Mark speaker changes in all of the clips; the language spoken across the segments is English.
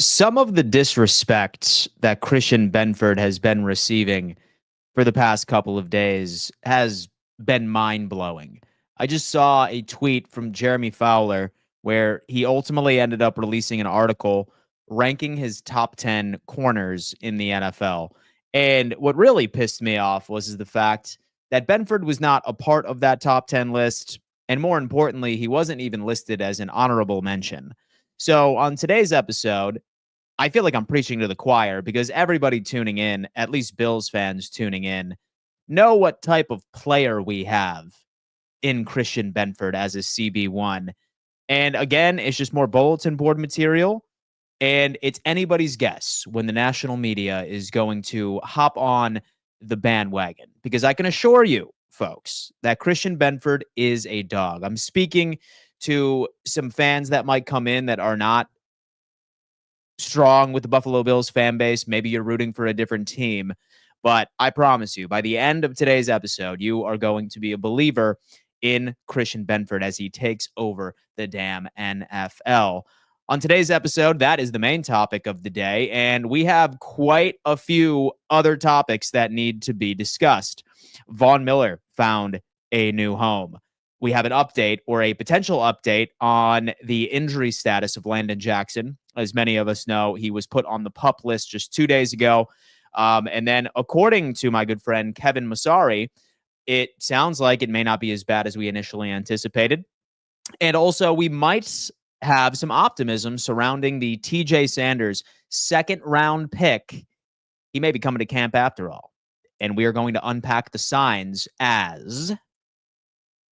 Speaker 1: Some of the disrespect that Christian Benford has been receiving for the past couple of days has been mind blowing. I just saw a tweet from Jeremy Fowler where he ultimately ended up releasing an article ranking his top 10 corners in the NFL. And what really pissed me off was the fact that Benford was not a part of that top 10 list. And more importantly, he wasn't even listed as an honorable mention. So on today's episode, I feel like I'm preaching to the choir because everybody tuning in, at least Bills fans tuning in, know what type of player we have in Christian Benford as a CB1. And again, it's just more bulletin board material. And it's anybody's guess when the national media is going to hop on the bandwagon. Because I can assure you, folks, that Christian Benford is a dog. I'm speaking to some fans that might come in that are not strong with the Buffalo Bills fan base. Maybe you're rooting for a different team. But I promise you, by the end of today's episode, you are going to be a believer in Christian Benford as he takes over the damn NFL. On today's episode, that is the main topic of the day, and we have quite a few other topics that need to be discussed. Von Miller found a new home. We have an update or a potential update on the injury status of Landon Jackson. As many of us know, he was put on the PUP list just 2 days ago. And then, according to my good friend Kevin Masari, it sounds like it may not be as bad as we initially anticipated. And also, we might have some optimism surrounding the TJ Sanders second round pick. He may be coming to camp after all. And we are going to unpack the signs as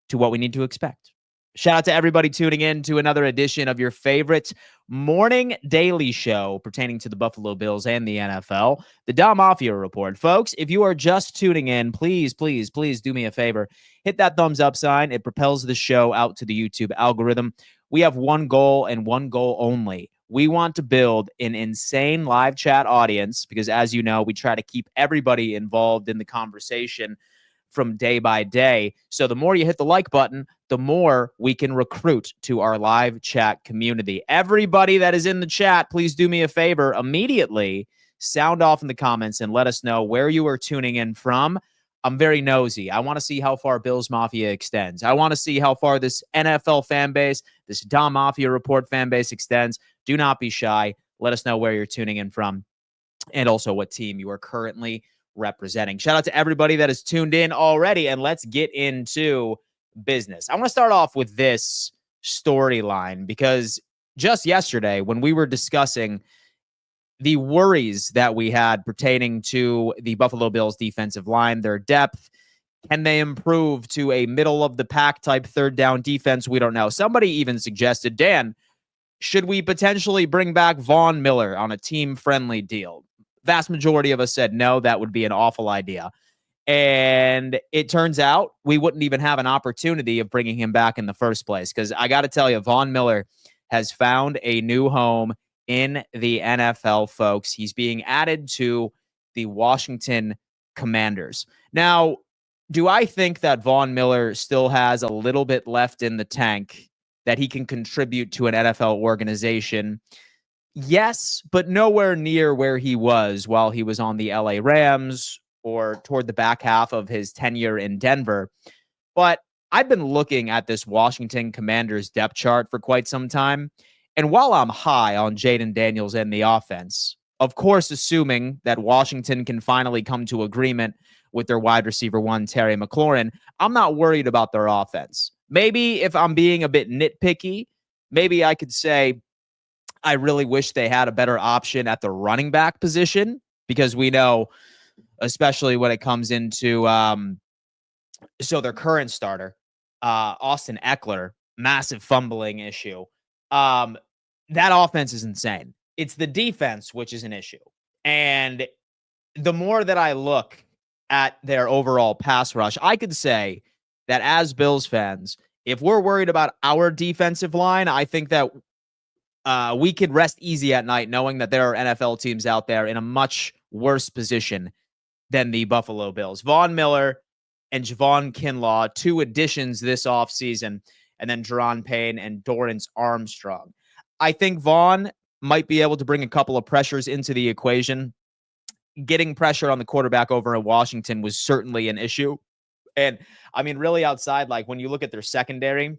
Speaker 1: to what we need to expect. Shout out to everybody tuning in to another edition of your favorite morning daily show pertaining to the Buffalo Bills and the NFL, the Don Mafia Report. Folks, if you are just tuning in, please, please, please do me a favor. Hit that thumbs up sign. It propels the show out to the YouTube algorithm. We have one goal and one goal only. We want to build an insane live chat audience because, as you know, we try to keep everybody involved in the conversation from day by day. So the more you hit the like button, the more we can recruit to our live chat community. Everybody that is in the chat, please do me a favor immediately. Sound off in the comments and let us know where you are tuning in from. I'm very nosy. I want to see how far Bills Mafia extends. I want to see how far this NFL fan base, this Don Mafia Report fan base extends. Do not be shy. Let us know where you're tuning in from and also what team you are currently representing. Shout out to everybody that is tuned in already, and let's get into business. I want to start off with this storyline because just yesterday, when we were discussing the worries that we had pertaining to the Buffalo Bills defensive line, their depth, can they improve to a middle of the pack type third down defense? We don't know. Somebody even suggested, Dan, should we potentially bring back Von Miller on a team friendly deal? Vast majority of us said no, that would be an awful idea. And it turns out we wouldn't even have an opportunity of bringing him back in the first place. Because I got to tell you, Von Miller has found a new home in the NFL, folks. He's being added to the Washington Commanders. Now, do I think that Von Miller still has a little bit left in the tank that he can contribute to an NFL organization? Yes, but nowhere near where he was while he was on the LA Rams or toward the back half of his tenure in Denver. But I've been looking at this Washington Commanders depth chart for quite some time. And while I'm high on Jaden Daniels and the offense, of course, assuming that Washington can finally come to agreement with their wide receiver one, Terry McLaurin, I'm not worried about their offense. Maybe if I'm being a bit nitpicky, maybe I could say, I really wish they had a better option at the running back position because we know, especially when it comes into their current starter, Austin Eckler, massive fumbling issue. That offense is insane. It's the defense which is an issue. And the more that I look at their overall pass rush, I could say that as Bills fans, if we're worried about our defensive line, I think that we could rest easy at night knowing that there are NFL teams out there in a much worse position than the Buffalo Bills. Von Miller and Javon Kinlaw, two additions this offseason, and then Jerron Payne and Dorrance Armstrong. I think Vaughn might be able to bring a couple of pressures into the equation. Getting pressure on the quarterback over in Washington was certainly an issue. And I mean, really outside, like when you look at their secondary,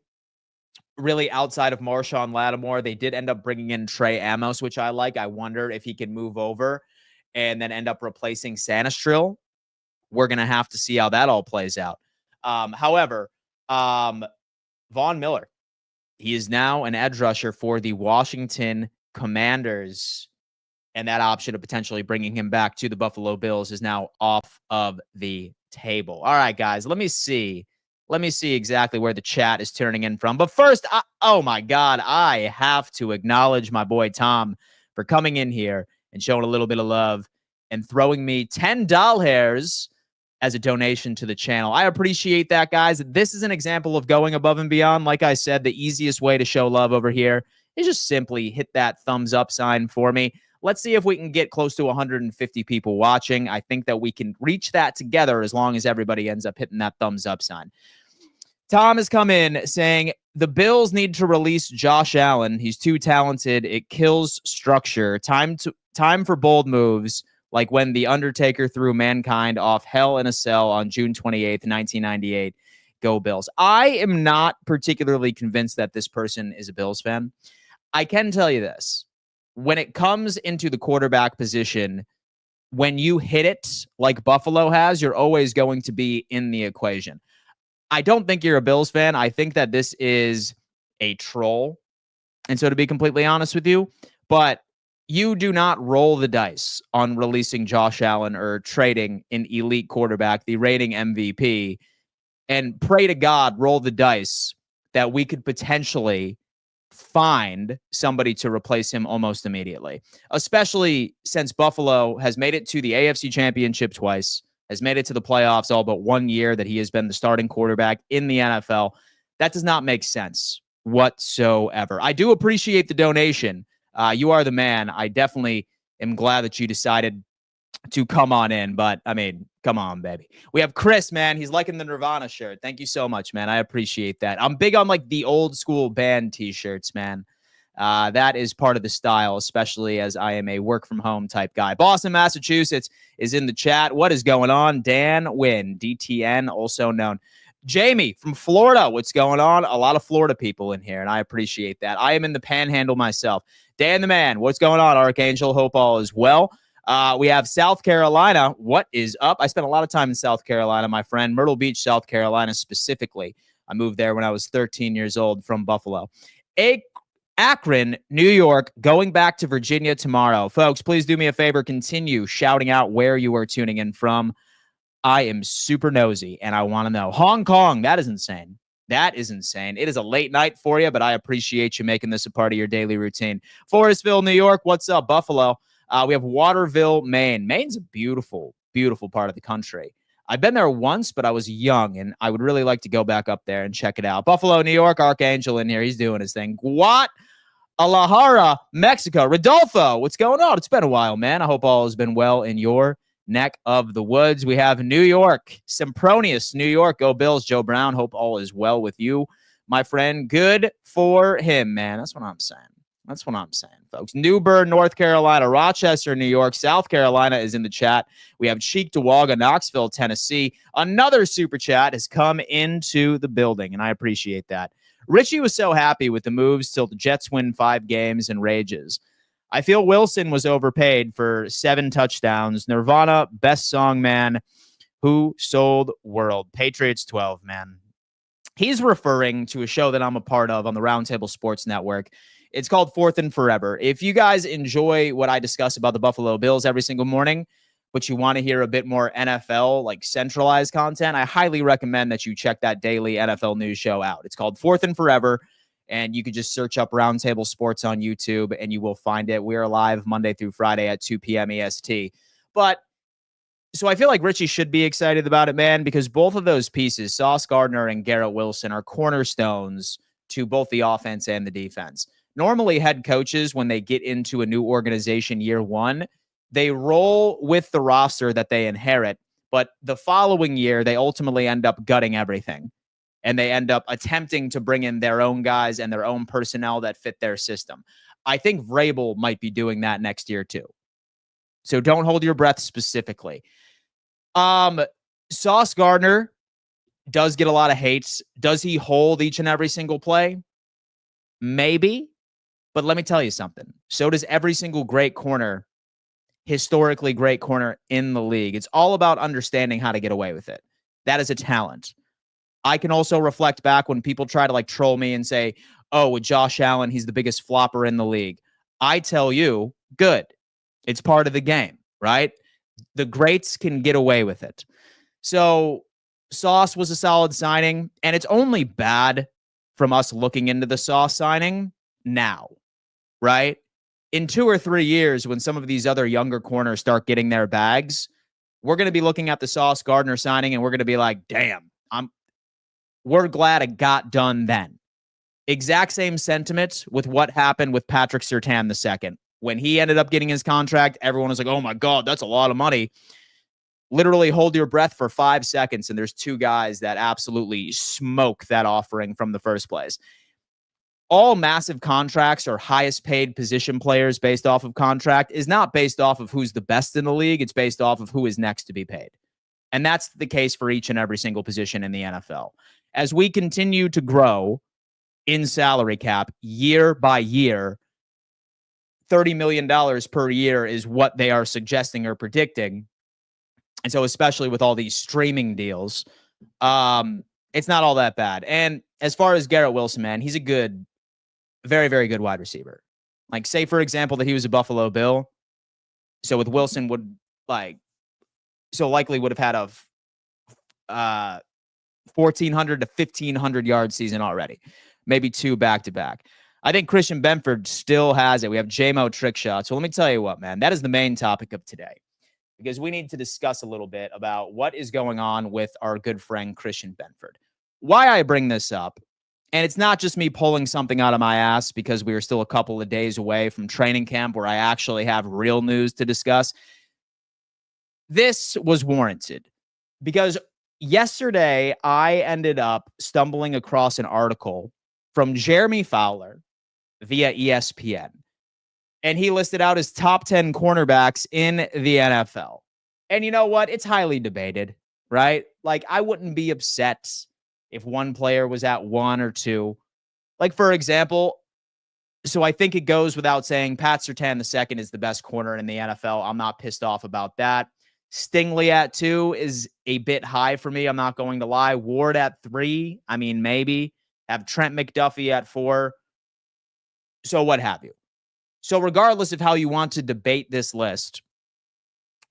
Speaker 1: really outside of Marshawn Lattimore, they did end up bringing in Trey Amos, which I like. I wonder if he can move over and then end up replacing Sanistril. We're going to have to see how that all plays out. However, Von Miller, he is now an edge rusher for the Washington Commanders. And that option of potentially bringing him back to the Buffalo Bills is now off of the table. All right, guys, let me see. Let me see exactly where the chat is turning in from. But first, oh my God, I have to acknowledge my boy Tom for coming in here and showing a little bit of love and throwing me 10 doll hairs as a donation to the channel. I appreciate that, guys. This is an example of going above and beyond. Like I said, the easiest way to show love over here is just simply hit that thumbs up sign for me. Let's see if we can get close to 150 people watching. I think that we can reach that together as long as everybody ends up hitting that thumbs up sign. Tom has come in saying the Bills need to release Josh Allen. He's too talented. It kills structure. Time for bold moves, like when The Undertaker threw Mankind off Hell in a Cell on June 28th, 1998. Go Bills. I am not particularly convinced that this person is a Bills fan. I can tell you this. When it comes into the quarterback position, when you hit it like Buffalo has, you're always going to be in the equation. I don't think you're a Bills fan. I think that this is a troll. And so to be completely honest with you, but you do not roll the dice on releasing Josh Allen or trading an elite quarterback, the reigning MVP, and pray to God, roll the dice that we could potentially find somebody to replace him almost immediately, especially since Buffalo has made it to the AFC Championship twice, has made it to the playoffs all but 1 year that he has been the starting quarterback in the NFL. That does not make sense whatsoever. I do appreciate the donation. You are the man. I definitely am glad that you decided to come on in, but I mean, come on, baby. We have Chris, man. He's liking the Nirvana shirt. Thank you so much, man. I appreciate that. I'm big on like the old school band t-shirts, man. That is part of the style, especially as I am a work from home type guy. Boston, Massachusetts is in the chat. What is going on? Dan Wynn, DTN, also known. Jamie from Florida. What's going on? A lot of Florida people in here, and I appreciate that. I am in the panhandle myself. Dan the man. What's going on, Archangel? Hope all is well. We have South Carolina. What is up? I spent a lot of time in South Carolina, my friend. Myrtle Beach, South Carolina specifically. I moved there when I was 13 years old from Buffalo. Akron, New York, going back to Virginia tomorrow. Folks, please do me a favor. Continue shouting out where you are tuning in from. I am super nosy, and I want to know. Hong Kong, that is insane. That is insane. It is a late night for you, but I appreciate you making this a part of your daily routine. Forestville, New York. What's up, Buffalo? We have Waterville, Maine. Maine's a beautiful, beautiful part of the country. I've been there once, but I was young, and I would really like to go back up there and check it out. Buffalo, New York, Archangel in here. He's doing his thing. Guadalajara, Mexico. Rodolfo, what's going on? It's been a while, man. I hope all has been well in your neck of the woods. We have New York, Sempronius, New York. Go Bills, Joe Brown. Hope all is well with you, my friend. Good for him, man. That's what I'm saying. That's what I'm saying, folks. New Bern, North Carolina, Rochester, New York, South Carolina is in the chat. We have Cheektowaga, Knoxville, Tennessee. Another super chat has come into the building, and I appreciate that. Richie was so happy with the moves till the Jets win 5 games and rages. I feel Wilson was overpaid for 7 touchdowns. Nirvana, best song, man. Who sold world? Patriots 12, man. He's referring to a show that I'm a part of on the Roundtable Sports Network. It's called Fourth and Forever. If you guys enjoy what I discuss about the Buffalo Bills every single morning, but you want to hear a bit more NFL, like centralized content, I highly recommend that you check that daily NFL news show out. It's called Fourth and Forever, and you can just search up Roundtable Sports on YouTube, and you will find it. We're live Monday through Friday at 2 p.m. EST. But so I feel like Richie should be excited about it, man, because both of those pieces, Sauce Gardner and Garrett Wilson, are cornerstones to both the offense and the defense. Normally, head coaches, when they get into a new organization year one, they roll with the roster that they inherit. But the following year, they ultimately end up gutting everything. And they end up attempting to bring in their own guys and their own personnel that fit their system. I think Vrabel might be doing that next year too. So don't hold your breath specifically. Sauce Gardner does get a lot of hates. Does he hold each and every single play? Maybe. But let me tell you something. So does every single great corner, historically great corner in the league. It's all about understanding how to get away with it. That is a talent. I can also reflect back when people try to like troll me and say, oh, with Josh Allen, he's the biggest flopper in the league. I tell you, good. It's part of the game, right? The greats can get away with it. So Sauce was a solid signing, and it's only bad from us looking into the Sauce signing now, right? In 2 or 3 years, when some of these other younger corners start getting their bags, we're going to be looking at the Sauce Gardner signing, and we're going to be like, damn, we're glad it got done then. Exact same sentiment with what happened with Patrick Surtain II. When he ended up getting his contract, everyone was like, oh my God, that's a lot of money. Literally hold your breath for 5 seconds, and there's 2 guys that absolutely smoke that offering from the first place. All massive contracts or highest paid position players based off of contract is not based off of who's the best in the league. It's based off of who is next to be paid. And that's the case for each and every single position in the NFL. As we continue to grow in salary cap year by year, $30 million per year is what they are suggesting or predicting. And so especially with all these streaming deals, it's not all that bad. And as far as Garrett Wilson, man, he's a good, very, very good wide receiver. Like, say, for example, that he was a Buffalo Bill. So with Wilson likely would have had a 1,400 to 1,500 yard season already. Maybe 2 back-to-back. I think Christian Benford still has it. We have JMO trick shot. So let me tell you what, man, that is the main topic of today, because we need to discuss a little bit about what is going on with our good friend Christian Benford. Why I bring this up, and it's not just me pulling something out of my ass because we are still a couple of days away from training camp where I actually have real news to discuss. This was warranted because yesterday I ended up stumbling across an article from Jeremy Fowler via ESPN. And he listed out his top 10 cornerbacks in the NFL. And you know what? It's highly debated, right? Like, I wouldn't be upset if one player was at 1 or 2. Like, for example, so I think it goes without saying, Pat Surtain II is the best corner in the NFL. I'm not pissed off about that. Stingley at 2 is a bit high for me. I'm not going to lie. Ward at 3. I mean, maybe. Have Trent McDuffie at 4. So what have you. So regardless of how you want to debate this list,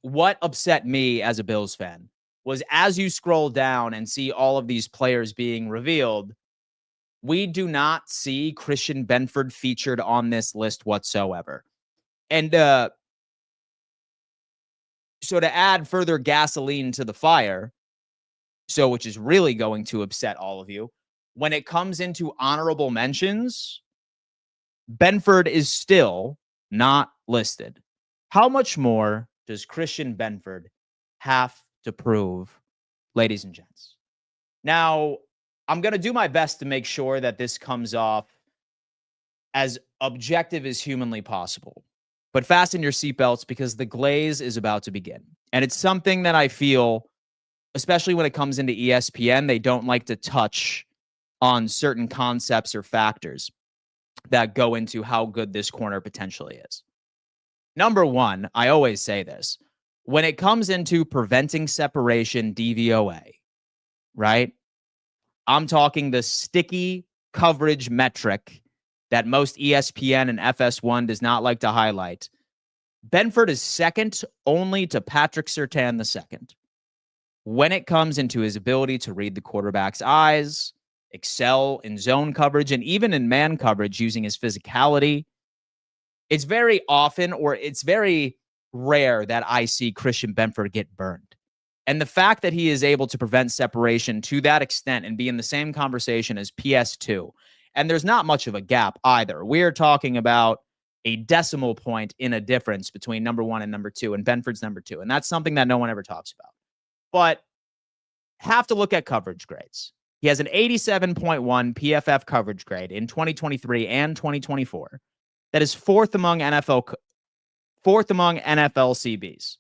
Speaker 1: what upset me as a Bills fan was as you scroll down and see all of these players being revealed, we do not see Christian Benford featured on this list whatsoever. And so to add further gasoline to the fire, which is really going to upset all of you, when it comes into honorable mentions, Benford is still not listed. How much more does Christian Benford have to prove, ladies and gents? Now, I'm going to do my best to make sure that this comes off as objective as humanly possible. But fasten your seatbelts because the glaze is about to begin. And it's something that I feel, especially when it comes into ESPN, they don't like to touch on certain concepts or factors that go into how good this corner potentially is. Number one, I always say this, when it comes into preventing separation DVOA, right? I'm talking the sticky coverage metric that most ESPN and FS1 does not like to highlight. Benford is second only to Patrick Surtain II when it comes into his ability to read the quarterback's eyes, excel in zone coverage, and even in man coverage using his physicality. It's very often, or it's very rare that I see Christian Benford get burned. And the fact that he is able to prevent separation to that extent and be in the same conversation as PS2, and there's not much of a gap either. We're talking about a decimal point in a difference between number 1 and number 2, and Benford's number 2. And that's something that no one ever talks about. But have to look at coverage grades. He has an 87.1 PFF coverage grade in 2023 and 2024. That is fourth among NFL CBs.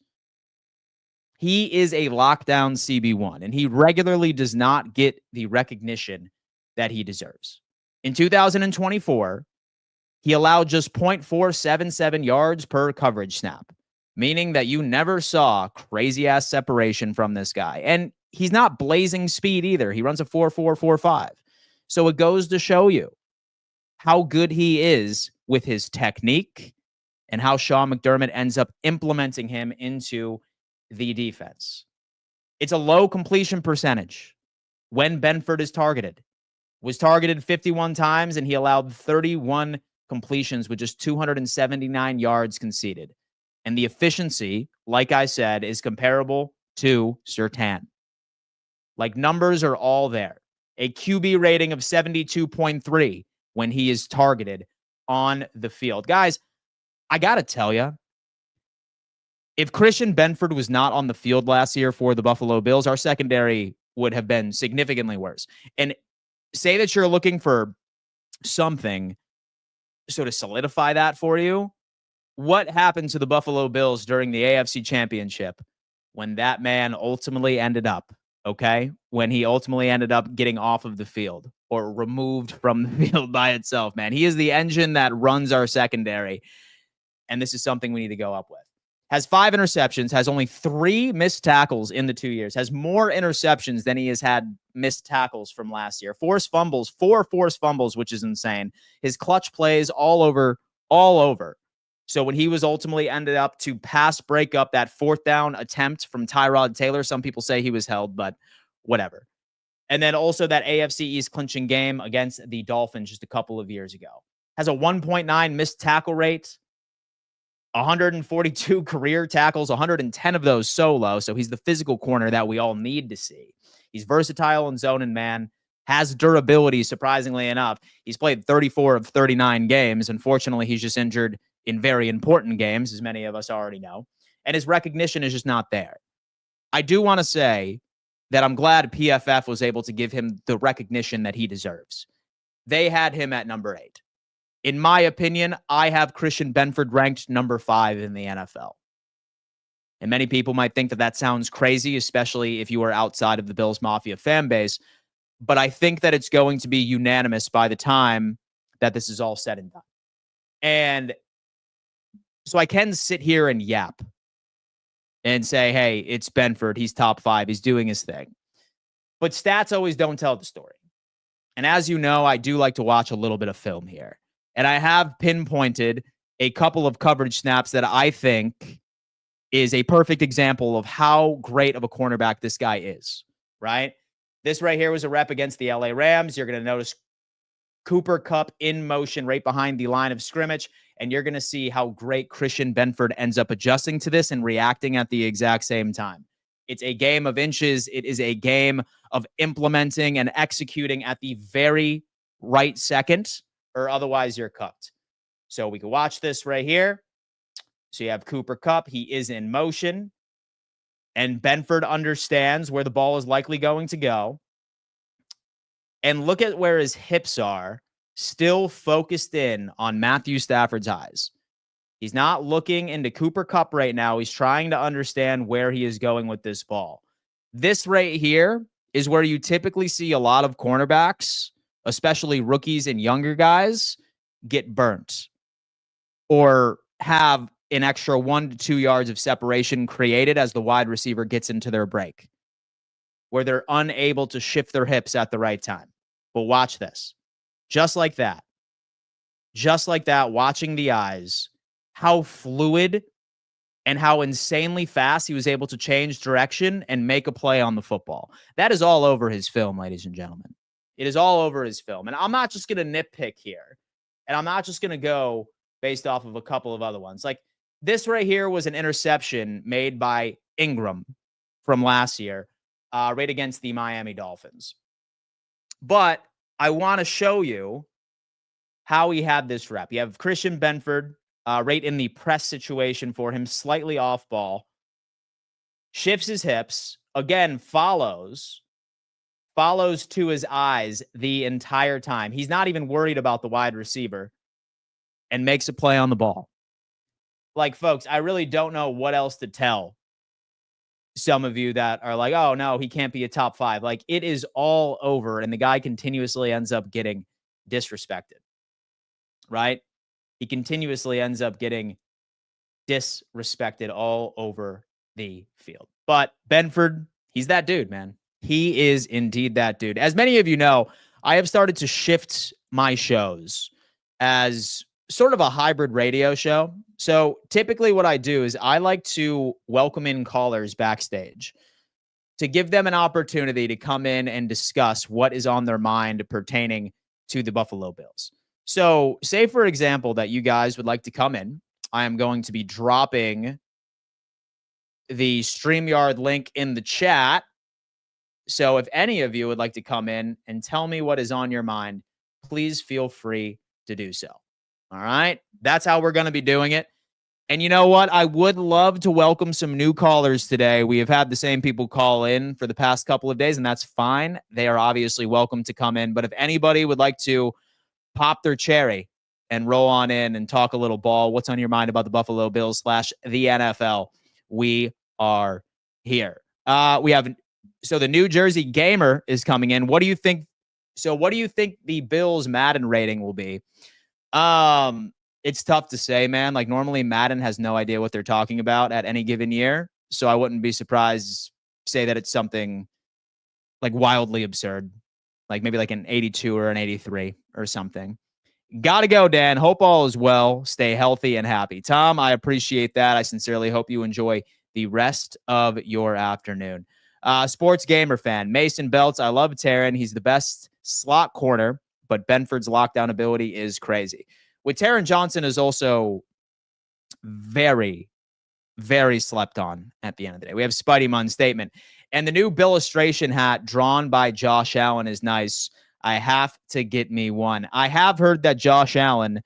Speaker 1: He is a lockdown CB1, and he regularly does not get the recognition that he deserves. In 2024, he allowed just 0.477 yards per coverage snap, meaning that you never saw crazy-ass separation from this guy. And he's not blazing speed either. He runs a 4.445. So it goes to show you how good he is with his technique and how Sean McDermott ends up implementing him into the defense. It's a low completion percentage when Benford is targeted. Was targeted 51 times, and he allowed 31 completions with just 279 yards conceded. And the efficiency, like I said, is comparable to Surtain. Like, numbers are all there. A QB rating of 72.3 when he is targeted on the field. Guys, I got to tell you, if Christian Benford was not on the field last year for the Buffalo Bills, our secondary would have been significantly worse. And say that you're looking for something so to solidify that for you. What happened to the Buffalo Bills during the AFC Championship when that man ultimately ended up, when he ultimately ended up getting off of the field or removed from the field by itself, man? He is the engine that runs our secondary, and this is something we need to go up with. Has 5 interceptions, has only 3 missed tackles in the 2 years, has more interceptions than he has had missed tackles from last year. 4 forced fumbles, which is insane. His clutch plays all over. So when he was ultimately ended up to pass break up that 4th down attempt from Tyrod Taylor, some people say he was held, but whatever. And then also that AFC East clinching game against the Dolphins just a couple of years ago. Has a 1.9 missed tackle rate. 142 career tackles, 110 of those solo. So he's the physical corner that we all need to see. He's versatile in zone and man, has durability, surprisingly enough. He's played 34 of 39 games. Unfortunately, he's just injured in very important games, as many of us already know. And his recognition is just not there. I do want to say that I'm glad PFF was able to give him the recognition that he deserves. They had him at number 8. In my opinion, I have Christian Benford ranked number 5 in the NFL. And many people might think that that sounds crazy, especially if you are outside of the Bills Mafia fan base. But I think that it's going to be unanimous by the time that this is all said and done. And so I can sit here and yap and say, hey, it's Benford. He's top 5. He's doing his thing. But stats always don't tell the story. And as you know, I do like to watch a little bit of film here. And I have pinpointed a couple of coverage snaps that I think is a perfect example of how great of a cornerback this guy is, right? This right here was a rep against the LA Rams. You're going to notice Cooper Kupp in motion right behind the line of scrimmage, and you're going to see how great Christian Benford ends up adjusting to this and reacting at the exact same time. It's a game of inches. It is a game of implementing and executing at the very right second, or otherwise you're cooked. So we can watch this right here. So you have Cooper Kupp. He is in motion. And Benford understands where the ball is likely going to go. And look at where his hips are, still focused in on Matthew Stafford's eyes. He's not looking into Cooper Kupp right now. He's trying to understand where he is going with this ball. This right here is where you typically see a lot of cornerbacks, especially rookies and younger guys, get burnt or have an extra 1 to 2 yards of separation created as the wide receiver gets into their break, where they're unable to shift their hips at the right time. But watch this. Just like that, watching the eyes, how fluid and how insanely fast he was able to change direction and make a play on the football. That is all over his film, ladies and gentlemen. It is all over his film. And I'm not just going to nitpick here. And I'm not just going to go based off of a couple of other ones. Like this right here was an interception made by Ingram from last year, right against the Miami Dolphins. But I want to show you how he had this rep. You have Christian Benford right in the press situation for him, slightly off ball, shifts his hips, again, follows to his eyes the entire time. He's not even worried about the wide receiver. and makes a play on the ball. Like, folks, I really don't know what else to tell some of you that are like, oh, no, he can't be a top 5. Like, it is all over, and the guy continuously ends up getting disrespected, right? He continuously ends up getting disrespected all over the field. But Benford, he's that dude, man. He is indeed that dude. As many of you know, I have started to shift my shows as sort of a hybrid radio show. So typically what I do is I like to welcome in callers backstage to give them an opportunity to come in and discuss what is on their mind pertaining to the Buffalo Bills. So say, for example, that you guys would like to come in. I am going to be dropping the StreamYard link in the chat. So if any of you would like to come in and tell me what is on your mind, please feel free to do so. All right. That's how we're going to be doing it. And you know what? I would love to welcome some new callers today. We have had the same people call in for the past couple of days, and that's fine. They are obviously welcome to come in. But if anybody would like to pop their cherry and roll on in and talk a little ball, what's on your mind about the Buffalo Bills / the NFL, we are here. So the New Jersey Gamer is coming in. What do you think? So what do you think the Bills Madden rating will be? It's tough to say, man. Like, normally Madden has no idea what they're talking about at any given year. So I wouldn't be surprised say that it's something like wildly absurd, like maybe like an 82 or an 83 or something. Gotta go, Dan. Hope all is well. Stay healthy and happy. Tom, I appreciate that. I sincerely hope you enjoy the rest of your afternoon. Sports gamer fan, Mason Belts. I love Taron. He's the best slot corner, but Benford's lockdown ability is crazy. With Taron Johnson is also very, very slept on at the end of the day. We have Spidey Munn statement. And the new Billustration hat drawn by Josh Allen is nice. I have to get me one. I have heard that Josh Allen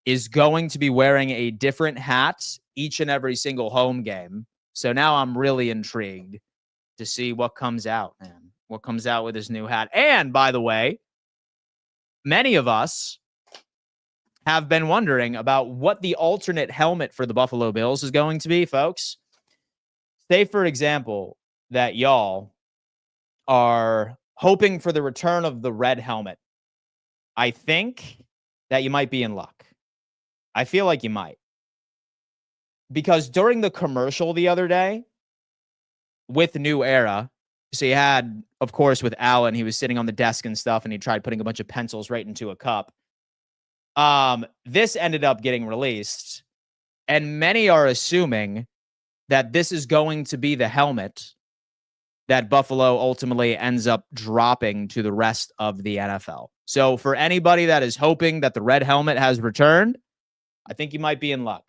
Speaker 1: is going to be wearing a different hat each and every single home game. So now I'm really intrigued to see what comes out, man. What comes out with his new hat. And by the way, many of us have been wondering about what the alternate helmet for the Buffalo Bills is going to be, folks. Say, for example, that y'all are hoping for the return of the red helmet. I think that you might be in luck. I feel like you might. Because during the commercial the other day with New Era, so you had, of course, with Allen, he was sitting on the desk and stuff, and he tried putting a bunch of pencils right into a cup. This ended up getting released, and many are assuming that this is going to be the helmet that Buffalo ultimately ends up dropping to the rest of the NFL. So for anybody that is hoping that the red helmet has returned, I think you might be in luck.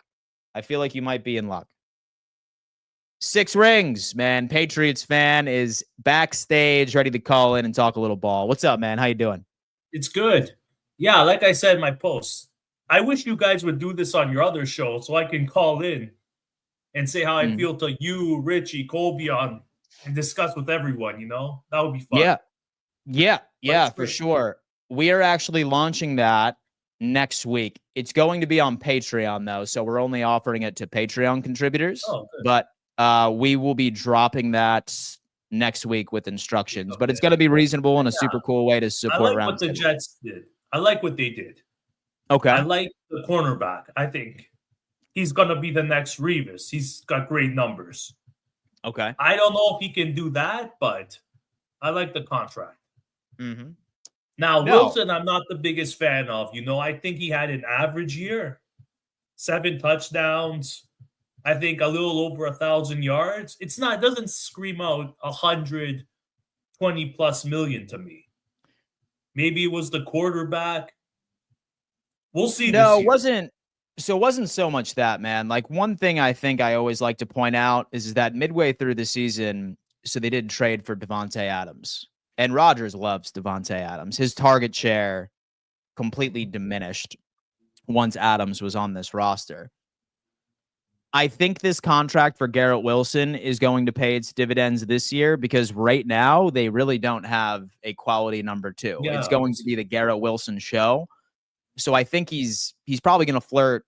Speaker 1: I feel like you might be in luck. 6 rings, man. Patriots fan is backstage, ready to call in and talk a little ball. What's up, man? How you doing?
Speaker 2: It's good. Yeah, like I said in my post, I wish you guys would do this on your other show so I can call in and say how I feel to you, Richie, Colby on, and discuss with everyone, you know? That would be fun.
Speaker 1: Yeah, for sure. We are actually launching that next week. It's going to be on Patreon, though, so we're only offering it to Patreon contributors. But we will be dropping that next week with instructions. But it's going to be reasonable and a super cool way to support.
Speaker 2: I like what the Jets did. I like what they did.
Speaker 1: Okay.
Speaker 2: I like the cornerback. I think he's going to be the next Revis. He's got great numbers.
Speaker 1: Okay.
Speaker 2: I don't know if he can do that, but I like the contract.
Speaker 1: Mm-hmm.
Speaker 2: Now, Wilson, I'm not the biggest fan of. You know, I think he had an average year. 7 touchdowns. I think a little over 1,000 yards. It doesn't scream out 120+ million to me. Maybe it was the quarterback. We'll see.
Speaker 1: No, it wasn't so much that, man. Like, one thing I think I always like to point out is that midway through the season, so they did trade for Devontae Adams. And Rodgers loves Devontae Adams. His target share completely diminished once Adams was on this roster. I think this contract for Garrett Wilson is going to pay its dividends this year because right now they really don't have a quality number 2. Yeah. It's going to be the Garrett Wilson show. So I think he's probably going to flirt,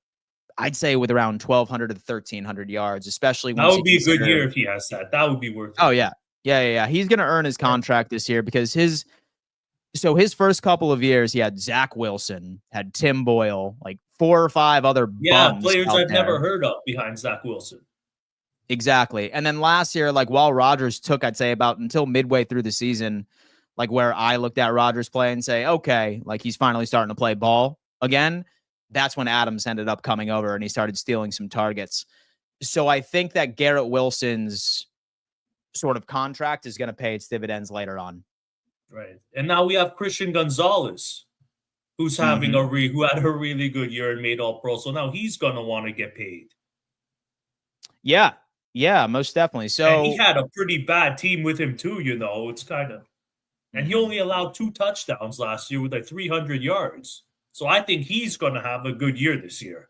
Speaker 1: I'd say, with around 1,200 to 1,300 yards, especially
Speaker 2: That
Speaker 1: once you
Speaker 2: would be a good
Speaker 1: consider.
Speaker 2: year if he has that. That would be worth it.
Speaker 1: Oh yeah, yeah. He's going to earn his contract this year because his first couple of years, he had Zach Wilson, had Tim Boyle, like 4 or 5 other bums
Speaker 2: players
Speaker 1: out
Speaker 2: I've
Speaker 1: there.
Speaker 2: never heard of behind Zach Wilson.
Speaker 1: Exactly. And then last year, like while Rodgers took, I'd say about until midway through the season, like where I looked at Rodgers play and say, okay, like he's finally starting to play ball again. That's when Adams ended up coming over and he started stealing some targets. So I think that Garrett Wilson's sort of contract is going to pay its dividends later on.
Speaker 2: Right. And now we have Christian Gonzalez, who's having who had a really good year and made all pro. So now he's going to want to get paid.
Speaker 1: Yeah. Yeah, most definitely. So
Speaker 2: and he had a pretty bad team with him too, it's kind of, and he only allowed 2 touchdowns last year with like 300 yards. So I think he's going to have a good year this year.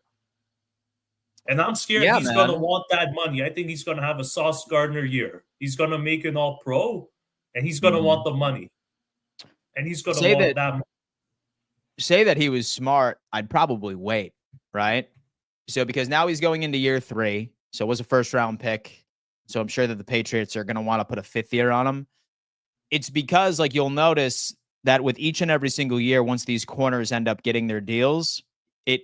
Speaker 2: And I'm scared he's going to want that money. I think he's going to have a Sauce Gardner year. He's going to make an all pro and he's going to want the money. And he's going to want that money.
Speaker 1: Say that he was smart, I'd probably wait, right? So because now he's going into year 3. So it was a first-round pick. So I'm sure that the Patriots are going to want to put a 5th year on him. It's because, like, you'll notice that with each and every single year, once these corners end up getting their deals, it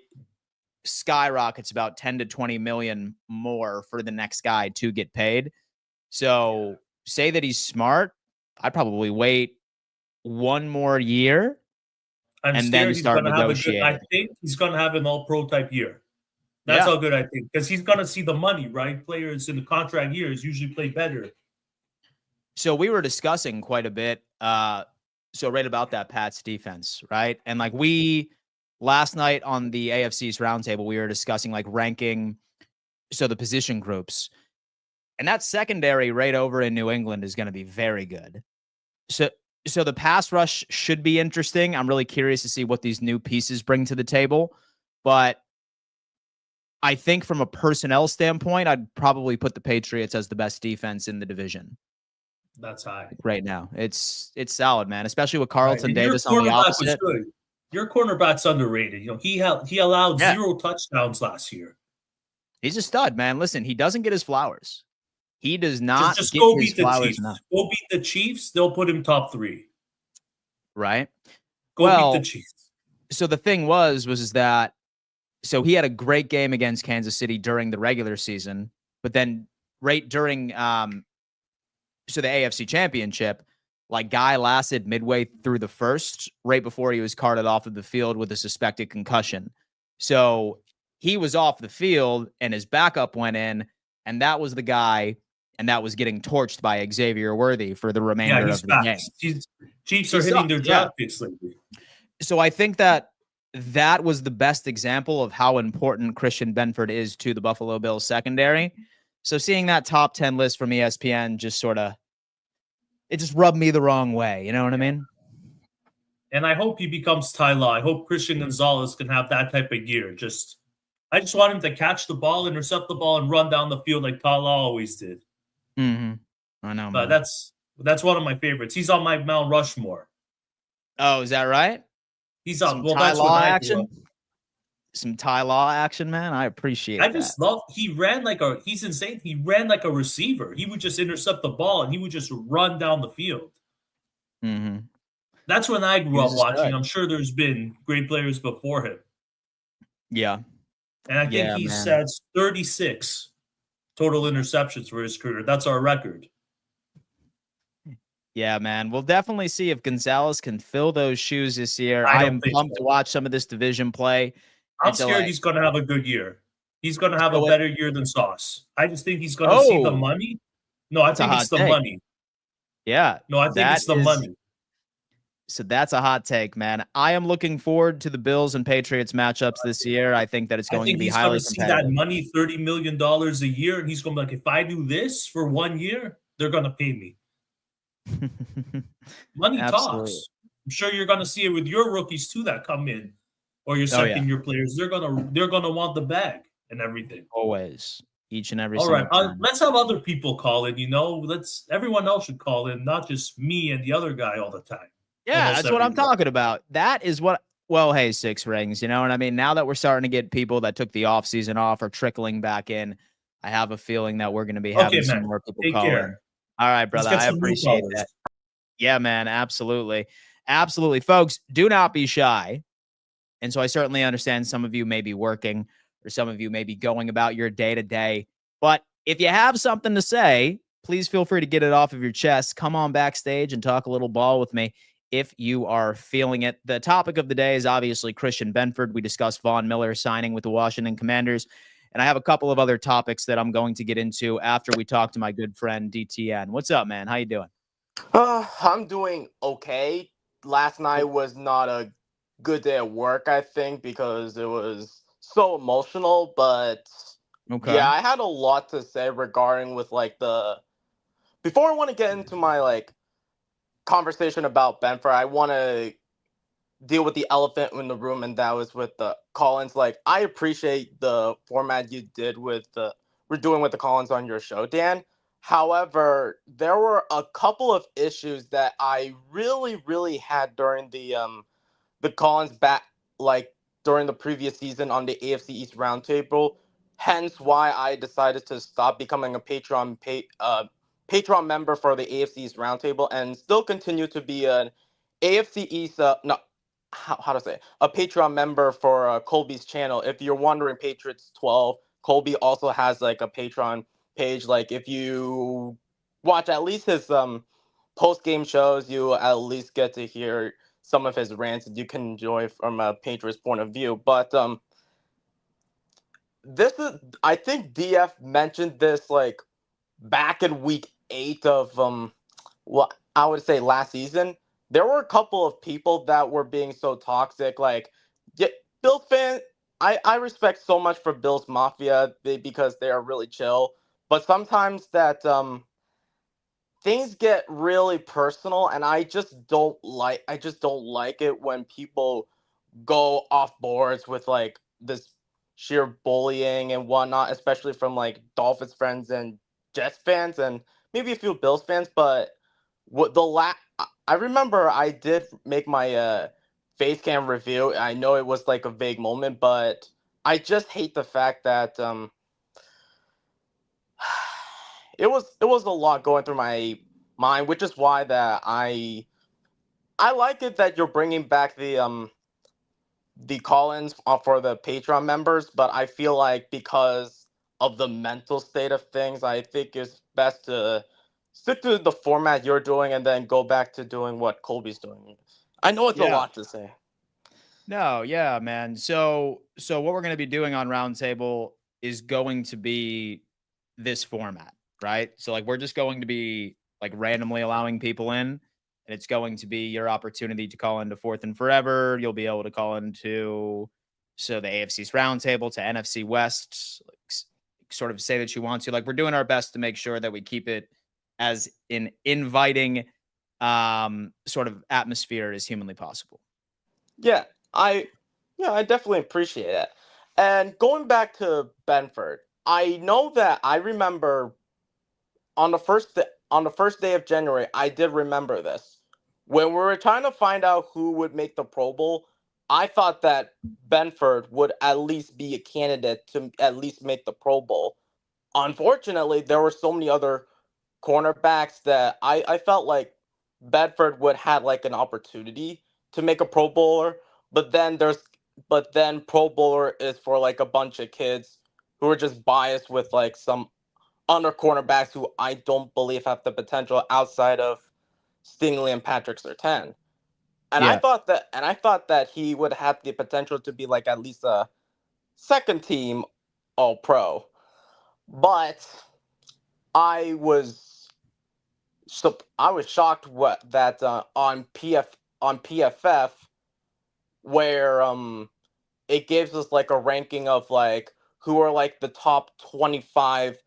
Speaker 1: skyrockets about 10 to 20 million more for the next guy to get paid. So say that he's smart, I'd probably wait 1 more year and then start negotiating.
Speaker 2: I think he's going to have an all-pro type year. That's how good I think. Because he's going to see the money, right? Players in the contract years usually play better.
Speaker 1: So we were discussing quite a bit, so right about that Pats defense, right? And like last night on the AFC's roundtable, we were discussing like ranking, so the position groups. And that secondary right over in New England is going to be very good. So the pass rush should be interesting. I'm really curious to see what these new pieces bring to the table. But I think from a personnel standpoint, I'd probably put the Patriots as the best defense in the division.
Speaker 2: That's high
Speaker 1: right now. It's solid, man, especially with Carlton Davis on the opposite.
Speaker 2: Your cornerback's underrated. He allowed 0 touchdowns last year.
Speaker 1: He's a stud, man. Listen, he doesn't get his flowers. He does not
Speaker 2: just
Speaker 1: get
Speaker 2: go
Speaker 1: his
Speaker 2: beat the
Speaker 1: flowers
Speaker 2: Chiefs.
Speaker 1: enough.
Speaker 2: Go beat the Chiefs. They'll put him top 3.
Speaker 1: Right.
Speaker 2: Go beat the Chiefs.
Speaker 1: So the thing was that so he had a great game against Kansas City during the regular season, but then right during so the AFC Championship, like Guy lasted midway through the first, right before he was carted off of the field with a suspected concussion. So he was off the field and his backup went in, and that was the guy, and that was getting torched by Xavier Worthy for the remainder of the game.
Speaker 2: Chiefs are hitting their draft picks lately.
Speaker 1: So I think that was the best example of how important Christian Benford is to the Buffalo Bills secondary. So seeing that top 10 list from ESPN just it just rubbed me the wrong way. You know what I mean?
Speaker 2: And I hope he becomes Tai Law. I hope Christian Gonzalez can have that type of year. I just want him to catch the ball, intercept the ball, and run down the field like Tai Law always did.
Speaker 1: Mm-hmm. I know,
Speaker 2: but
Speaker 1: man.
Speaker 2: That's one of my favorites. He's on my Mount Rushmore.
Speaker 1: Oh, is that right?
Speaker 2: He's on.
Speaker 1: Well, that's what I action. Some Tai Law action, man. I appreciate.
Speaker 2: I just love. He's insane. He ran like a receiver. He would just intercept the ball and he would just run down the field.
Speaker 1: Mm-hmm.
Speaker 2: That's when I grew up watching. I'm sure there's been great players before him.
Speaker 1: Yeah.
Speaker 2: And I think he says 36 total interceptions for his career. That's our record.
Speaker 1: Yeah, man. We'll definitely see if Gonzalez can fill those shoes this year. I am pumped to watch some of this division play.
Speaker 2: I'm scared he's going to have a good year. He's going to have a better year than Sauce. I just think he's going to see the money. No, I think it's the money.
Speaker 1: Yeah.
Speaker 2: No, I think it's the money.
Speaker 1: So that's a hot take, man. I am looking forward to the Bills and Patriots matchups this year. I think that it's going to be highly competitive.
Speaker 2: He's going to see that money, $30 million a year, and he's going to be like, if I do this for 1 year, they're going to pay me. Money talks. I'm sure you're going to see it with your rookies too that come in, or your second-year players. They're gonna want the bag and everything.
Speaker 1: Always, each and every.
Speaker 2: All right, let's have other people call in. Everyone else should call in, not just me and the other guy all the time.
Speaker 1: Yeah, that's what I'm talking about. That is what Well, hey, 6 rings, you know what I mean? Now that we're starting to get people that took the offseason off or trickling back in, I have a feeling that we're going to be
Speaker 2: Okay,
Speaker 1: having some
Speaker 2: man.
Speaker 1: more people
Speaker 2: Take
Speaker 1: call
Speaker 2: care.
Speaker 1: in. All right,
Speaker 2: Let's
Speaker 1: brother.
Speaker 2: get
Speaker 1: I
Speaker 2: some new
Speaker 1: appreciate
Speaker 2: callers.
Speaker 1: that. Yeah, man. Absolutely. Absolutely. Folks, do not be shy. And so I certainly understand some of you may be working or some of you may be going about your day to day. But if you have something to say, please feel free to get it off of your chest. Come on backstage and talk a little ball with me if you are feeling it. The topic of the day is obviously Christian Benford. We discussed Von Miller signing with the Washington Commanders. And I have a couple of other topics that I'm going to get into after we talk to my good friend DTN. What's up, man? How you doing?
Speaker 3: I'm doing okay. Last night was not a good day at work, I think, because it was so emotional. But
Speaker 1: Okay.
Speaker 3: yeah, I had a lot to say regarding with like the. Before I want to get into my like conversation about Benford, I want to deal with the elephant in the room, and that was with the Collins. Like, I appreciate the format you did with the we're doing with the Collins on your show, Dan. However, there were a couple of issues that I really, really had during the Collins back like during the previous season on the AFC East roundtable. Hence why I decided to stop becoming a Patreon member for the AFC East roundtable and still continue to be an AFC East no how to say it? A Patreon member for Colby's channel. If you're wondering, Patriots 12, Colby also has like a Patreon page. Like if you watch at least his post game shows, you at least get to hear some of his rants that you can enjoy from a Patriots point of view. But this is I think DF mentioned this like back in week 8 of what I would say last season. There were a couple of people that were being so toxic. Like, yeah, Bills fan, I respect so much for Bills Mafia because they are really chill. But sometimes that things get really personal, and I just don't like it when people go off boards with like this sheer bullying and whatnot, especially from like Dolphins friends and Jets fans and maybe a few Bills fans. But what the I remember I did make my face cam review. I know it was like a vague moment, but I just hate the fact that it was a lot going through my mind, which is why that I like it that you're bringing back the call-ins for the Patreon members, but I feel like because of the mental state of things, I think it's best to stick to the format you're doing and then go back to doing what Colby's doing. I know it's a
Speaker 1: Yeah.
Speaker 3: lot to say.
Speaker 1: No, yeah, man. So what we're going to be doing on Roundtable is going to be this format, right? So like we're just going to be like randomly allowing people in, and it's going to be your opportunity to call into Fourth and Forever. You'll be able to call into the AFC's Roundtable to NFC West, like sort of say that you want to. Like we're doing our best to make sure that we keep it as an inviting sort of atmosphere as humanly possible.
Speaker 3: Yeah, I I definitely appreciate it. And going back to Benford, I know that I remember on the first day of January, I did remember this. When we were trying to find out who would make the Pro Bowl, I thought that Benford would at least be a candidate to at least make the Pro Bowl. Unfortunately, there were so many other cornerbacks that I felt like Bedford would have like an opportunity to make a Pro Bowler, but then Pro Bowler is for like a bunch of kids who are just biased with like some other cornerbacks who I don't believe have the potential outside of Stingley and Patrick Surtain.
Speaker 1: Yeah.
Speaker 3: And I thought that he would have the potential to be like at least a second team all pro. But I was I was shocked what that on PFF where it gives us like a ranking of like who are like the top 25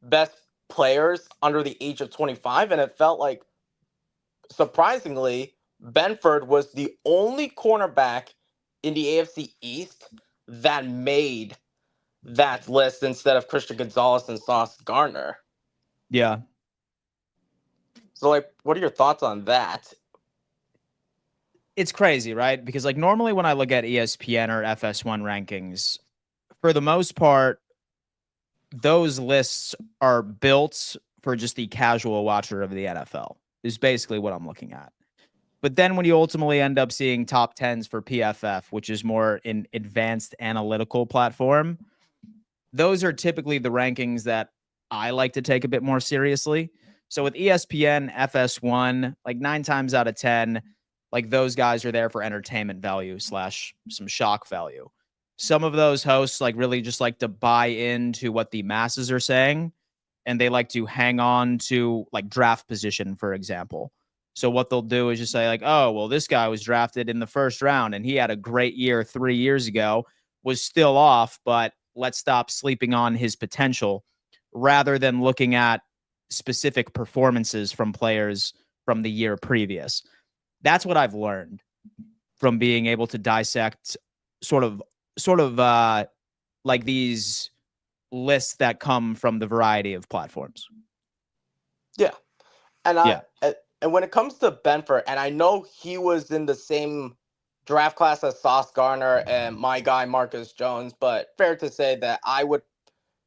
Speaker 3: best players under the age of 25, and it felt like surprisingly Benford was the only cornerback in the AFC East that made that list instead of Christian Gonzalez and Sauce Gardner.
Speaker 1: Yeah.
Speaker 3: So like what are your thoughts on that?
Speaker 1: it's crazy, right? Because like normally when I look at ESPN or FS1 rankings, for the most part, those lists are built for just the casual watcher of the NFL, is basically what I'm looking at. But then when you ultimately end up seeing top 10s for PFF, which is more an advanced analytical platform, those are typically the rankings that I like to take a bit more seriously. So with ESPN, FS1, like 9 times out of 10, like those guys are there for entertainment value / some shock value. Some of those hosts like really just like to buy into what the masses are saying, and they like to hang on to like draft position, for example. So what they'll do is just say like, oh, well, this guy was drafted in the first round and he had a great year 3 years ago, was still off, but let's stop sleeping on his potential rather than looking at specific performances from players from the year previous. That's what I've learned from being able to dissect sort of like these lists that come from the variety of platforms.
Speaker 3: Yeah. And
Speaker 1: Yeah.
Speaker 3: And when it comes to Benford, and I know he was in the same draft class as Sauce Gardner and my guy Marcus Jones, but fair to say that I would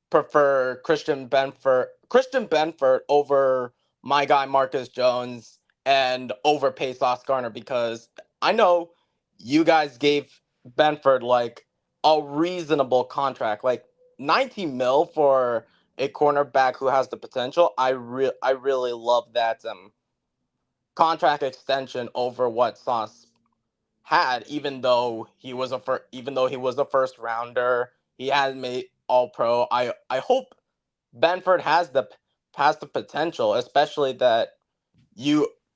Speaker 3: prefer Christian Benford over my guy Marcus Jones and overpay Sauce Gardner, because I know you guys gave Benford like a reasonable contract, like 19 mil for a cornerback who has the potential. I really love that contract extension over what Sauce had, even though he was a first rounder. He hadn't made All Pro. I hope Benford has the potential, especially that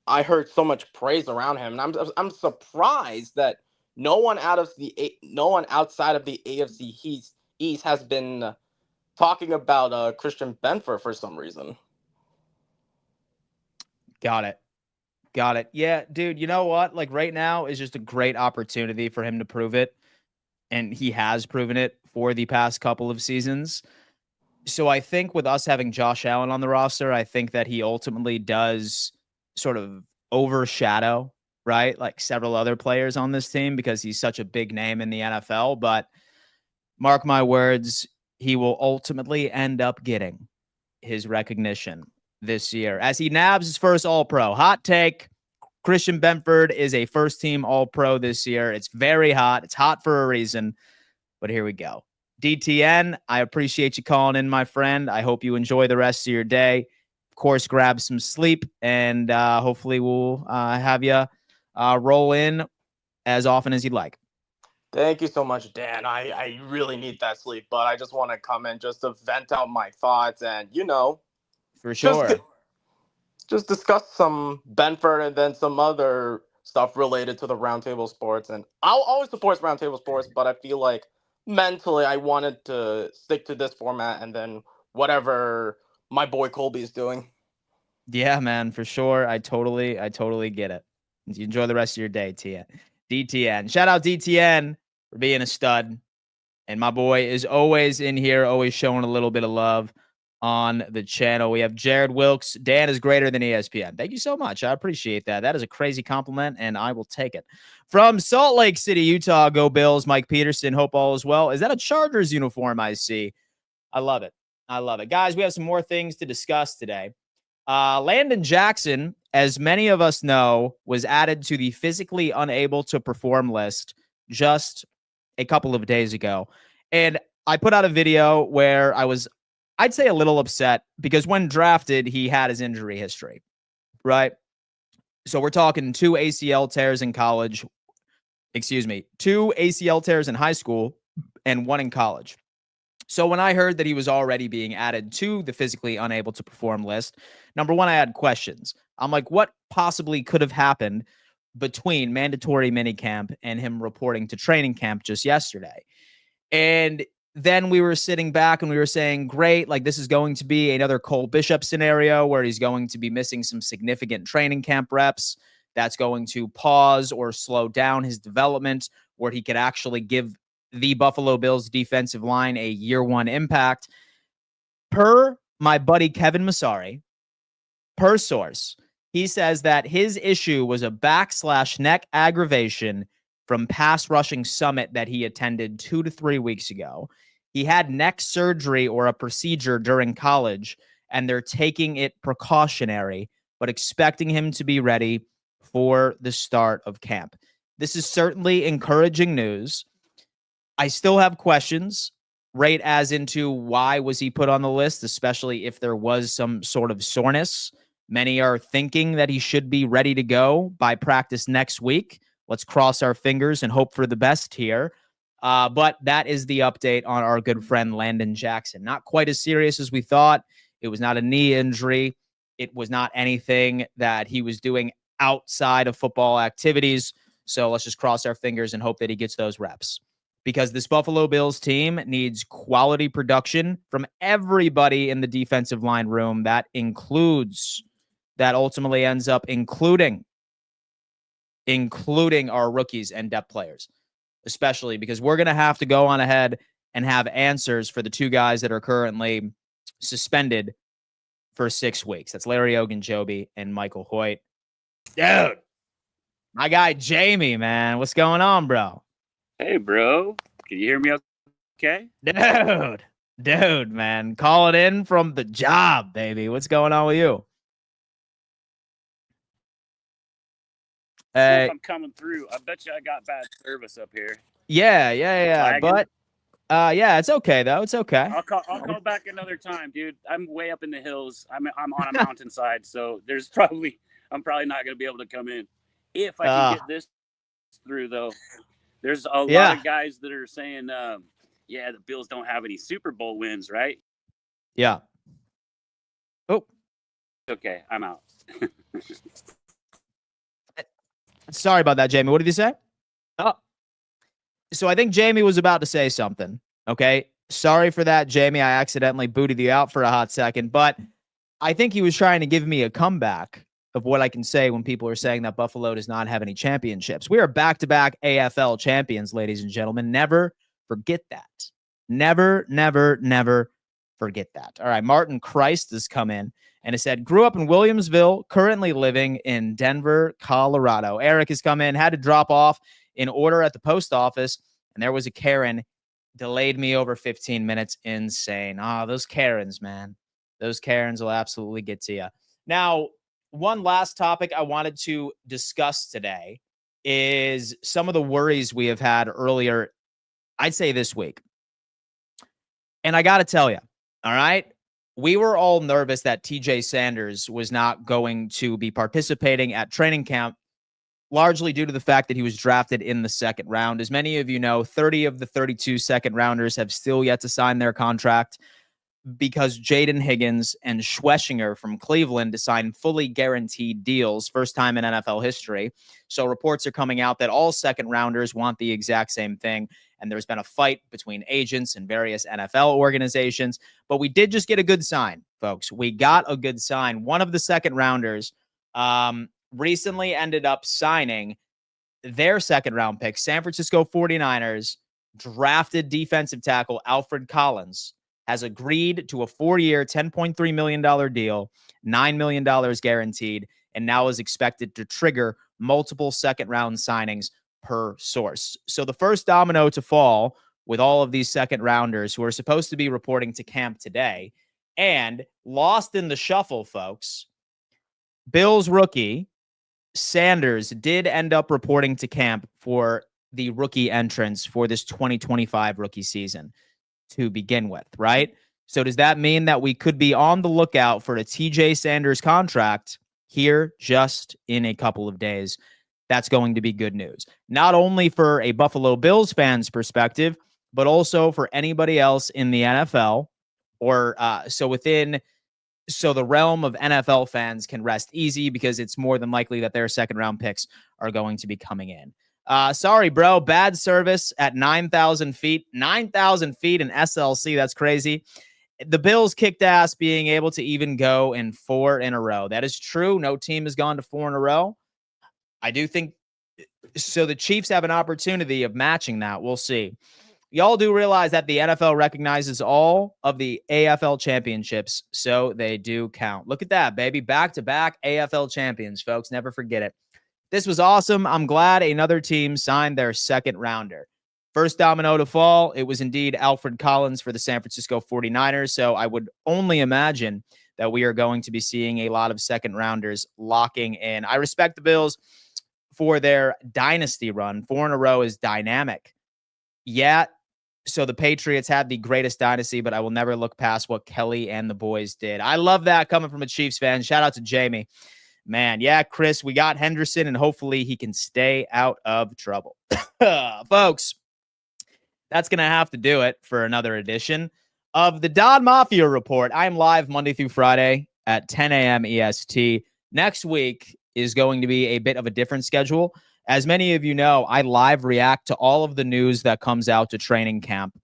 Speaker 3: I heard so much praise around him, and I'm surprised that no one outside of the AFC East has been talking about Christian Benford for some reason.
Speaker 1: Got it. Yeah, dude, you know what? Like right now is just a great opportunity for him to prove it. And he has proven it for the past couple of seasons. So I think with us having Josh Allen on the roster, I think that he ultimately does sort of overshadow, right? Like several other players on this team because he's such a big name in the NFL. But mark my words, he will ultimately end up getting his recognition this year as he nabs his first All-Pro. Hot take. Christian Benford is a first-team All-Pro this year. It's very hot. It's hot for a reason, but here we go. DTN, I appreciate you calling in, my friend. I hope you enjoy the rest of your day. Of course, grab some sleep, and hopefully we'll have you roll in as often as you'd like.
Speaker 3: Thank you so much, Dan. I really need that sleep, but I just want to come in just to vent out my thoughts and,
Speaker 1: for sure.
Speaker 3: Just discuss some Benford and then some other stuff related to the Roundtable Sports. And I'll always support Roundtable Sports, but I feel like mentally I wanted to stick to this format and then whatever my boy Colby is doing.
Speaker 1: Yeah, man, for sure. I totally get it. You enjoy the rest of your day, DTN. Shout out DTN for being a stud. And my boy is always in here, always showing a little bit of love on the channel. We have Jared Wilkes. Dan is greater than ESPN. Thank you so much. I appreciate that. That is a crazy compliment, and I will take it. From Salt Lake City, Utah, go Bills. Mike Peterson, hope all is well. Is that a Chargers uniform I see? I love it. Guys, we have some more things to discuss today. Landon Jackson, as many of us know, was added to the physically unable to perform list just a couple of days ago. And I put out a video where I'd say a little upset because when drafted, he had his injury history, right? So we're talking 2 ACL tears in college. 2 ACL tears in high school and 1 in college. So when I heard that he was already being added to the physically unable to perform list, number one, I had questions. I'm like, what possibly could have happened between mandatory minicamp and him reporting to training camp just yesterday? And then we were sitting back and we were saying, great, like this is going to be another Cole Bishop scenario where he's going to be missing some significant training camp reps. That's going to pause or slow down his development, where he could actually give the Buffalo Bills defensive line a year 1 impact. Per my buddy Kevin Masari, per source, He says that his issue was a back/neck aggravation from pass rushing summit that he attended 2 to 3 weeks ago. He had neck surgery or a procedure during college, and they're taking it precautionary, but expecting him to be ready for the start of camp. This is certainly encouraging news. I still have questions, right, as into why was he put on the list, especially if there was some sort of soreness. Many are thinking that he should be ready to go by practice next week. Let's cross our fingers and hope for the best here. But that is the update on our good friend Landon Jackson. Not quite as serious as we thought. It was not a knee injury. It was not anything that he was doing outside of football activities. So let's just cross our fingers and hope that he gets those reps. Because this Buffalo Bills team needs quality production from everybody in the defensive line room. That ultimately ends up including our rookies and depth players, especially because we're going to have to go on ahead and have answers for the two guys that are currently suspended for 6 weeks. That's Larry Ogunjobi and Michael Hoyt. Dude, my guy Jamie, man, what's going on, bro?
Speaker 4: Hey, bro. Can you hear me okay?
Speaker 1: Dude, man, call it in from the job, baby. What's going on with you?
Speaker 4: If I'm coming through, I bet you I got bad service up here.
Speaker 1: Yeah.
Speaker 4: Lagging.
Speaker 1: But yeah, it's okay though. It's okay.
Speaker 4: I'll call back another time, dude. I'm way up in the hills. I'm on a mountainside, so I'm probably not gonna be able to come in. If I can get this through though. There's a lot of guys that are saying, the Bills don't have any Super Bowl wins, right?
Speaker 1: Yeah. Oh.
Speaker 4: Okay, I'm out.
Speaker 1: Sorry about that, Jamie. What did you say? Oh. So I think Jamie was about to say something. Okay. Sorry for that, Jamie. I accidentally booted you out for a hot second, but I think he was trying to give me a comeback of what I can say when people are saying that Buffalo does not have any championships. We are back-to-back AFL champions, ladies and gentlemen. Never forget that. Never forget that. All right, Martin Christ has come in and has said, grew up in Williamsville, currently living in Denver, Colorado. Eric has come in, had to drop off in order at the post office, and there was a Karen, delayed me over 15 minutes. Insane. Those Karens, man. Those Karens will absolutely get to you. Now, one last topic I wanted to discuss today is some of the worries we have had earlier, I'd say this week. And I got to tell you, all right, we were all nervous that TJ Sanders was not going to be participating at training camp, largely due to the fact that he was drafted in the second round. As many of you know, 30 of the 32 second rounders have still yet to sign their contract, because Jaden Higgins and Schweschinger from Cleveland signed fully guaranteed deals, first time in NFL history. So reports are coming out that all second rounders want the exact same thing. And there's been a fight between agents and various NFL organizations. But we did just get a good sign, folks. We got a good sign. One of the second rounders recently ended up signing their second round pick, San Francisco 49ers, drafted defensive tackle Alfred Collins, has agreed to a 4-year, $10.3 million deal, $9 million guaranteed, and now is expected to trigger multiple second-round signings per source. So the first domino to fall with all of these second-rounders who are supposed to be reporting to camp today, and lost in the shuffle, folks, Bills rookie Sanders did end up reporting to camp for the rookie entrance for this 2025 rookie season to begin with, right? So does that mean that we could be on the lookout for a TJ Sanders contract here just in a couple of days? That's going to be good news, not only for a Buffalo Bills fan's perspective, but also for anybody else in the NFL, or so the realm of NFL fans can rest easy, because it's more than likely that their second round picks are going to be coming in. Sorry, bro. Bad service at 9,000 feet. 9,000 feet in SLC. That's crazy. The Bills kicked ass being able to even go in 4 in a row. That is true. No team has gone to 4 in a row. I do think so. The Chiefs have an opportunity of matching that. We'll see. y'all do realize that the NFL recognizes all of the AFL championships, so they do count. Look at that, baby. Back-to-back AFL champions, folks. Never forget it. This was awesome. I'm glad another team signed their second rounder. First domino to fall, it was indeed Alfred Collins for the San Francisco 49ers, so I would only imagine that we are going to be seeing a lot of second rounders locking in. I respect the Bills for their dynasty run. 4 in a row is dynamic. Yeah, so the Patriots had the greatest dynasty, but I will never look past what Kelly and the boys did. I love that coming from a Chiefs fan. Shout out to Jamie. Man, yeah, Chris, we got Henderson, and hopefully he can stay out of trouble. Folks, that's going to have to do it for another edition of the Don Mafia Report. I'm live Monday through Friday at 10 a.m. EST. Next week is going to be a bit of a different schedule. As many of you know, I live react to all of the news that comes out to training camp.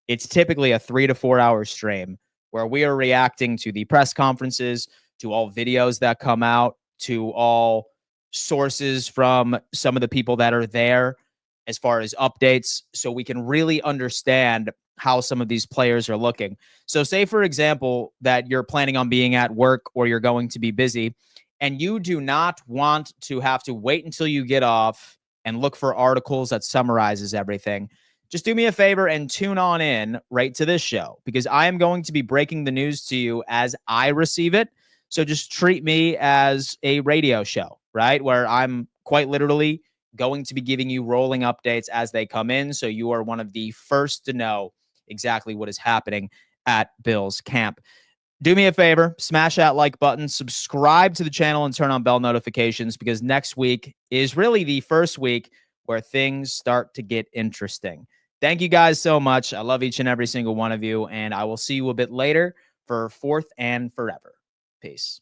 Speaker 1: It's typically a 3 to 4 hour stream where we are reacting to the press conferences, to all videos that come out, to all sources from some of the people that are there as far as updates, so we can really understand how some of these players are looking. So say, for example, that you're planning on being at work or you're going to be busy, and you do not want to have to wait until you get off and look for articles that summarizes everything. Just do me a favor and tune on in right to this show, because I am going to be breaking the news to you as I receive it. So just treat me as a radio show, right? Where I'm quite literally going to be giving you rolling updates as they come in, so you are one of the first to know exactly what is happening at Bills camp. Do me a favor, smash that like button, subscribe to the channel, and turn on bell notifications, because next week is really the first week where things start to get interesting. Thank you guys so much. I love each and every single one of you, and I will see you a bit later for Fourth and Forever. Peace.